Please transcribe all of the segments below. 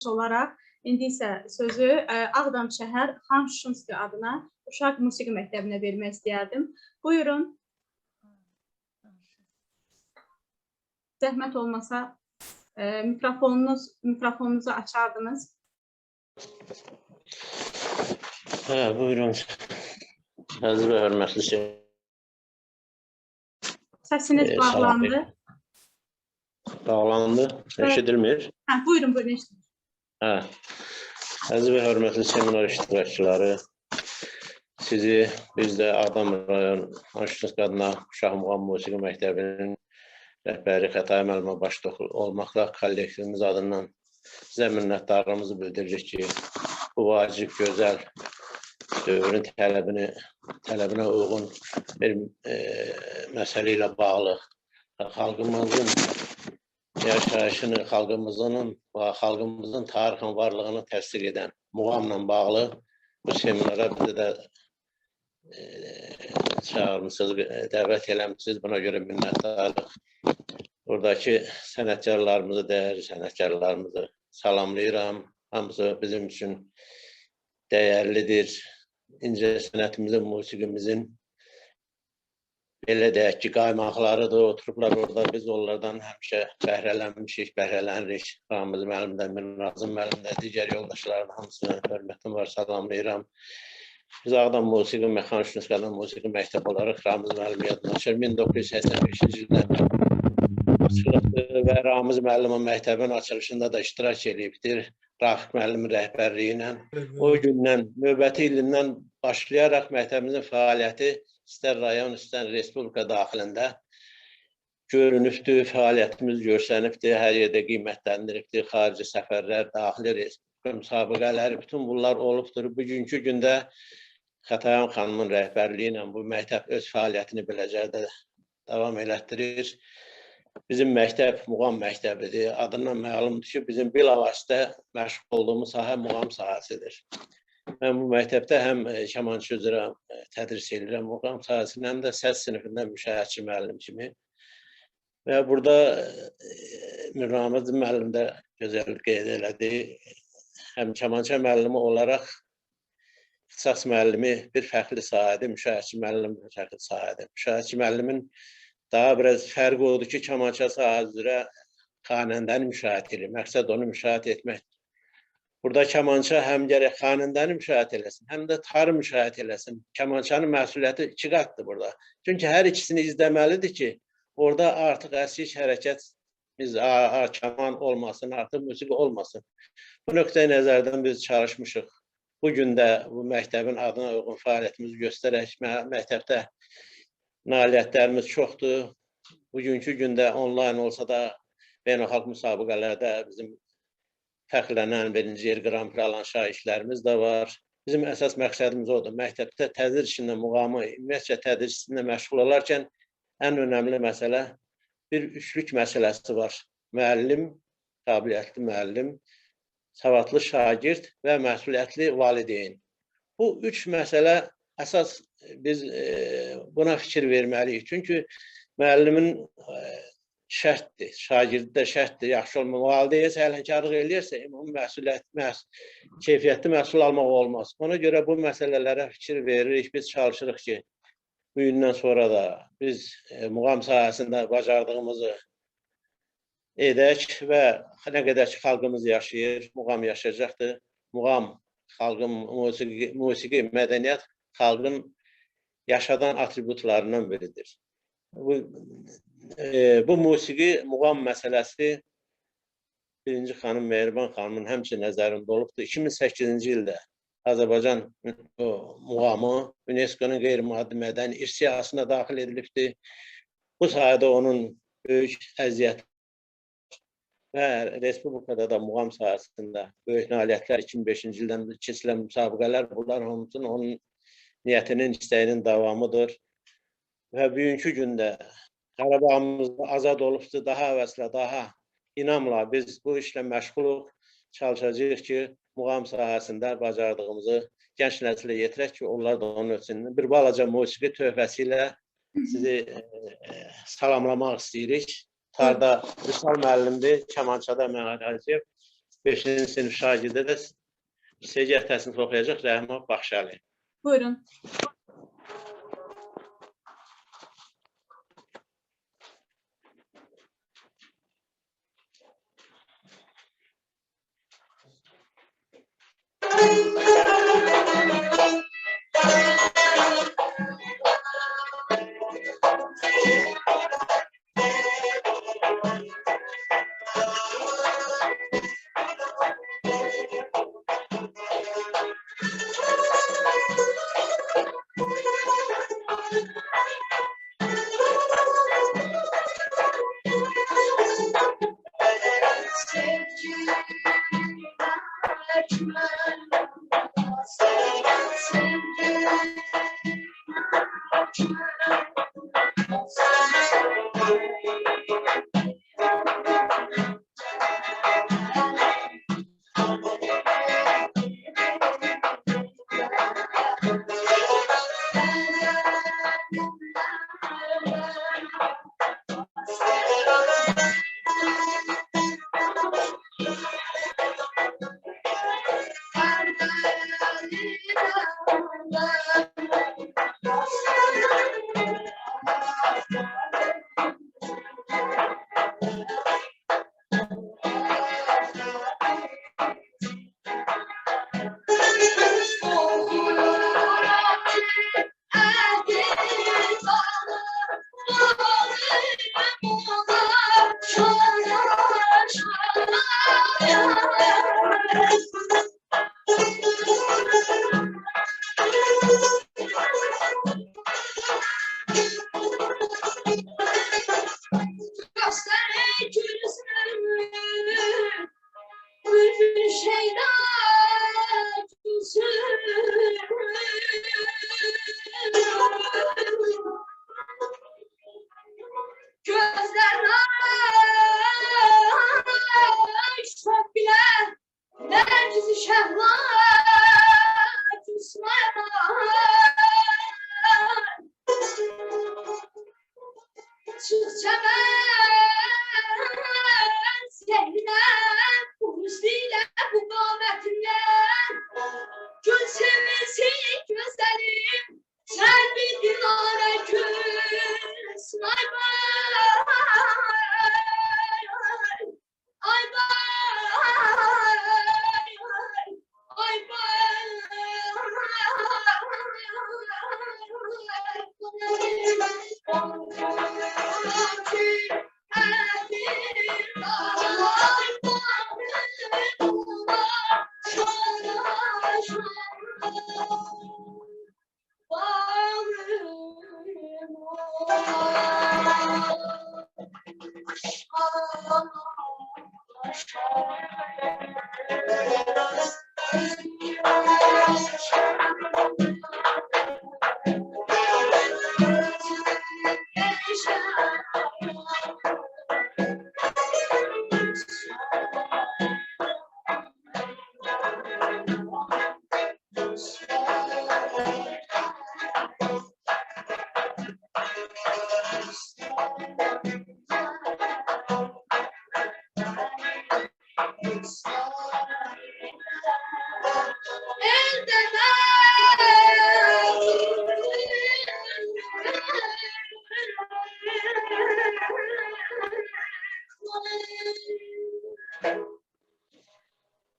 olaraq indi isə sözü Ağdam şəhər Xan Şuşinski adına Uşaq Musiqi Məktəbinə vermək istəyərdim. Buyurun. Zəhmət olmasa mikrofonunuzu açardınız. Buyurun. Əziz və hörmətli Səsiniz bağlandı. Bağlandı. Eşidilmir. Buyurun, buyurun. Əziz və hörmətli seminar iştirakçıları, sizi biz də Ağdam rayon Xan Şuşinski adına Uşaq Muğam Musiqi Məktəbinin rəhbəri Xətai müəllimə başda olmaqla kollektivimiz adından sizə minnətdarlığımızı bildiririk ki, bu vacib, gözəl dövrün tələbinə uyğun bir məsələ ilə bağlı xalqımızın yaşayışını, xalqımızın tarixin varlığını təsdiq edən muğamla bağlı bu seminara bizi də çağırmışsınız, dəvət eləmişsiniz. Buna görə minnətdarlıq. Buradakı sənətkarlarımızı, dəyərli sənətkarlarımızı salamlayıram. Hamısı bizim üçün dəyərlidir. İncə sənətimizin, musiqimizin belə deyək ki, qaymaqlarıdır. Oturublar orada, biz onlardan həmişə bəhrələnmişik, bəhrələnirik. Ramiz müəllim də, Mirazım müəllim də, digər yoldaşlarına hamısına hörmətim var, salamlayıram. Biz Ağdam Musiqi Xan Şuşinski adına Musiqi Məktəbi olaraq Ramiz müəllim yadına düşür. 1985-ci ildə açılıbdır və Ramiz müəllimin məktəbin açılışında da iştirak edibdir. Rafiq müəllimin rəhbərliyi ilə. O gündən, növbəti ilindən başlayaraq məktəbimizin fəaliyyəti istər rayon, istər respublika daxilində görünübdür, fəaliyyətimiz görsənibdir, hər yerdə qiymətləndiribdir, xarici səfərlər, daxili respublika müsabiqələri, bütün bunlar olubdur. Bugünkü gündə Xətai xanımın rəhbərliyi ilə bu məktəb öz fəaliyyətini beləcə davam elətdirir. Bizim məktəb muğam məktəbidir. Adından məlumdur ki, bizim bilavasitə məşğul olduğumuz sahə muğam sahəsidir. Mən bu məktəbdə həm kamançı üzrə tədris edirəm muğam sahəsində, həm də səs sinifində müşahiətçi müəllim kimi. Və burada Ramiz müəllim də gözəl qeyd elədi. Həm kamançı müəllimi olaraq ixtisas müəllimi bir fərqli sahədir, müşahiətçi müəllim bir fərqli sahədir. Müşahiətçi müəllimin daha biraz fərqi odur ki, kamança sahəsi üzrə xanəndəni müşahiət edir. Məqsəd onu müşahiət etməkdir. Burada kamança həm gərək xanəndəni müşahiət eləsin, həm də tarı müşahiət eləsin. Kamançanın məsuliyyəti 2 qatdır burada. Çünki hər ikisini izləməlidir ki, orada artıq əskiş hərəkət, kaman olmasın, artıq musiqi olmasın. Bu nöqteyi nəzərdən biz çalışmışıq. Bugün də bu məktəbin adına uyğun fəaliyyətimizi göstərək. Məktəbdə nailiyyətlərimiz çoxdur. Bugünkü gündə onlayn olsa da beynəlxalq müsabiqələrdə bizim fəxrlənən birinci yer Grand Prix alan şahidlərimiz də var. Bizim əsas məqsədimiz odur. Məktəbdə tədris işində muğamı, ümumiyyətcə tədris işində məşğul olarkən ən önəmli məsələ bir üçlük məsələsi var. Müəllim, qabiliyyətli müəllim, savadlı şagird və məsuliyyətli valideyn. Bu 3 məsələ əsas biz buna fikir verməliyik. Çünki müəllimin şərtdir, şagirdi də şərtdir, yaxşı olmaq. Valideyn səhlənkarlıq eləyirsə, keyfiyyətli məhsul almaq olmaz. Ona görə bu məsələlərə fikir veririk, biz çalışırıq ki, bu gündən sonra da biz muğam sahəsində bacardığımızı edək və nə qədər ki, xalqımız yaşayır, muğam yaşayacaqdır. Muğam, xalqın musiqi, mədəniyyət xalqın yaşadan atributlarından biridir. Bu musiqi, muğam məsələsi 1-ci xanım Mehriban xanımın həmçinin nəzərində olubdur. 2008-ci ildə Azərbaycan muğamı UNESCO-nun qeyri-maddi mədəni irs siyahısına daxil edilibdir. Bu sayədə onun böyük əziyyəti və respublikada da muğam sahəsində böyük nailiyyətlər 2005-ci ildən keçirilən müsabiqələr, bunlar hamısının onun niyyətinin, istəyinin davamıdır. Və bugünkü gündə Qarabağımızda azad olubdur, daha əvəzlə, daha inamla biz bu işlə məşğuluq, çalışacağıq ki, muğam sahəsində bacardığımızı gənc nəsilə yetirək ki, onlar da onun üçün bir balaca musiqi töhfəsi ilə sizi salamlamaq istəyirik. Tarda Vüsal müəllimdir, kamançada Məğər Əziyev. 5-ci sinif şagirdi də SGF təsnifini oxuyacaq Rəhman Baxşəli. Buyurun.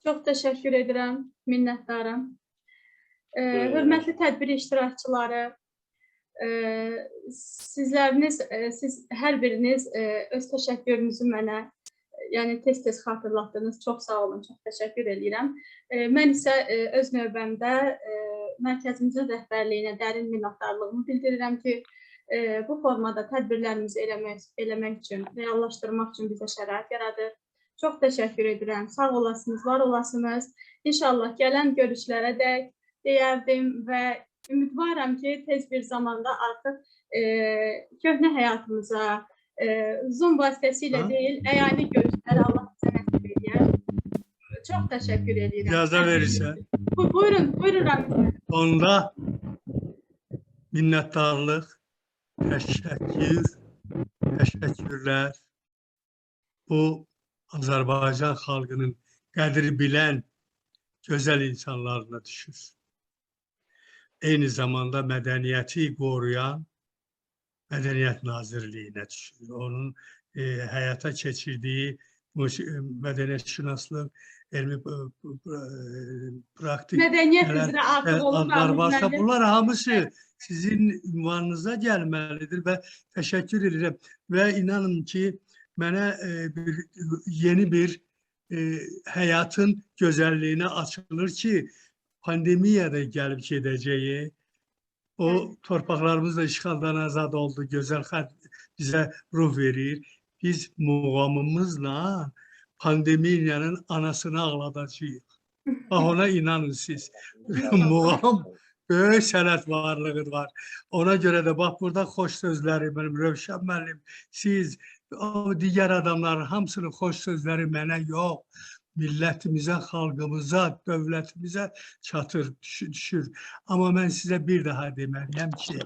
Çox təşəkkür edirəm, minnətdaram. Hörmətli tədbir iştirakçıları, siz hər biriniz öz təşəkkürünüzü mənə, yəni tez-tez xatırlatdınız. Çox sağ olun, çox təşəkkür edirəm. Mən isə öz növbəmdə mərkəzimizin rəhbərliyinə dərin minnətdarlığımı bildirirəm ki, bu formada tədbirlərimizi eləmək üçün, reallaşdırmaq üçün bizə şərait yaradır. Çox təşəkkür edirəm. Sağ olasınız, var olasınız. İnşallah gələn görüşlərə dək deyərdim və ümidvaram ki, tez bir zamanda artıq köhnə həyatımıza Zoom vasitəsilə deyil, əyani görüşlərə Allah bizə nəsib edir. Çox təşəkkür edirəm. İcazə verirsən. Buyurun, buyurun Ramiz. Onda minnətdarlıq, təşəkkürlər bu Azərbaycan xalqının qədri bilən gözəl insanlarına düşür. Eyni zamanda mədəniyyəti qoruyan Mədəniyyət Nazirliyinə düşür. Onun həyata keçirdiyi mədəniyyətşünaslıq, elmi praktik Mədəniyyət üzrə artıq olub. adlar varsa, bunlar hamısı sizin ünvanınıza gəlməlidir və təşəkkür edirəm. Və inanın ki, mənə yeni bir həyatın gözəlliyinə açılır ki, pandemiyada gəlib gedəcəyi, o torpaqlarımız da işğaldan azad oldu, gözəl xətt bizə ruh verir. Biz muğamımızla pandemiyanın anasını ağladacağıq. Bax, ona inanın siz. Muğam böyük sənət varlığı var. Ona görə də bax, burada xoş sözləri, mənim Rövşən müəllim, siz, o digər adamların hamısının xoş sözləri mənə yox, millətimizə, xalqımıza, dövlətimizə çatır, düşür. Amma mən sizə bir daha deməliyəm ki,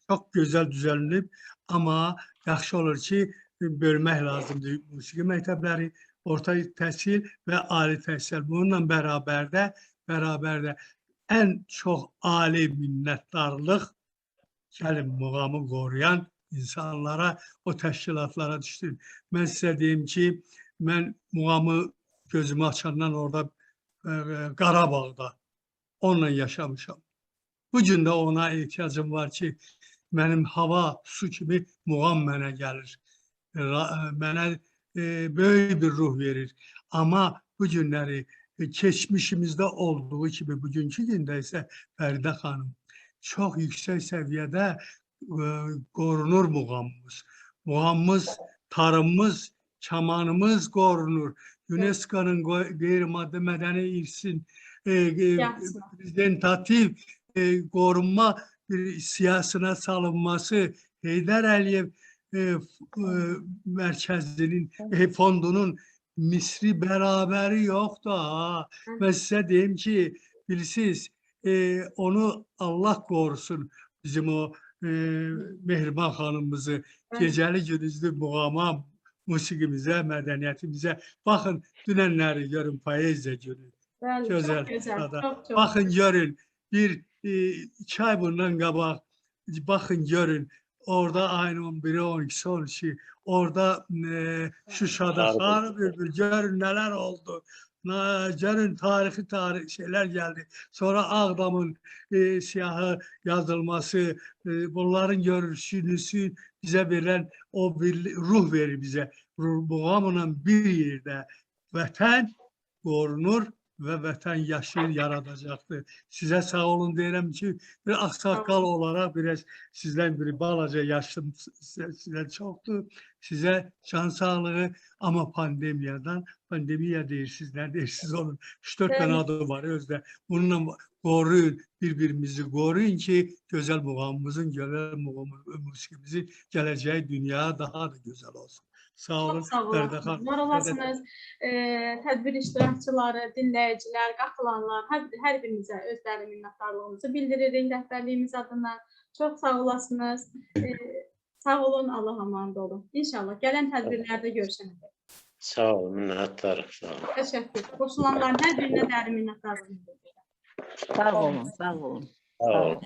çox gözəl düzəlib, amma yaxşı olur ki, bölmək lazımdır musiqi məktəbləri, orta təhsil və ali təhsil. Bununla bərabərdə ən çox ali minnətdarlıq gəlin muğamı qoruyan insanlara, o təşkilatlara düşdür. Mən sizə deyim ki, mən muğamı gözümü açandan orada Qarabağda onunla yaşamışam. Bugün də ona ehtiyacım var ki, mənim hava, su kimi muğam mənə gəlir. Mənə böyük bir ruh verir. Amma bu günləri keçmişimizdə olduğu kimi bugünkü gündə isə Fəridə xanım çox yüksək səviyyədə qorunur muğamımız. Muğamımız, tarımımız, kamanımız qorunur. UNESCO-nun qeyri-maddi mədəni irsin prezentativ qorunma siyasına salınması, Heydər Əliyev mərkəzinin, fondunun misri bərabəri yoxdur. Mən sizə deyim ki, bilirsiniz, onu Allah qorusun, bizim o Mehriban xanımımızı, gecəli gündüzlü muğama, musiqimizə, mədəniyyətimizə. Baxın, dünənləri görün, poeziya günü. Gözəl. Baxın, görün, iki ay bundan qabaq, baxın, görün, orada ayın 11-i, 12-si, 13-i, orada Şuşada Xanı Bülbül, görün nələr oldu. Görün, tarixi şeylər gəldi. Sonra Ağdamın siyahı yazılması, bunların görüşünüsü bizə verilən o bir ruh verir bizə. Muğamla bir yerdə vətən qorunur və vətən yaşayır, yaradacaqdır. Sizə sağ olun deyirəm ki, bir ağsaqqal olaraq biraz sizdən bir balaca yaşım sizə çoxdur. Sizə can sağlığı, amma pandemiya deyirsiniz, nə deyirsiniz onun 3-4 dənə adı var özdə. Bununla qoruyun, bir-birimizi qoruyun ki, gözəl muğamımızın, gözəl musiqimizin gələcəyi dünya daha da gözəl olsun. Sağ olun. Var olasınız. Tədbir iştirakçıları, dinləyicilər, qatılanlar, hər birinizə özləri minnətdarlığımızı bildiririk rəhbərliyimiz adından. Çox sağ olasınız. Sağ olun, Allah amanında olun. İnşallah gələn tədbirlərdə görüşənəcək. Sağ olun, minnətdarıq. Təşəkkür. Qoşulanların hər birinə dərin minnətdarlığımızı bildirirəm. Sağ olun, sağ olun. Sağ olun.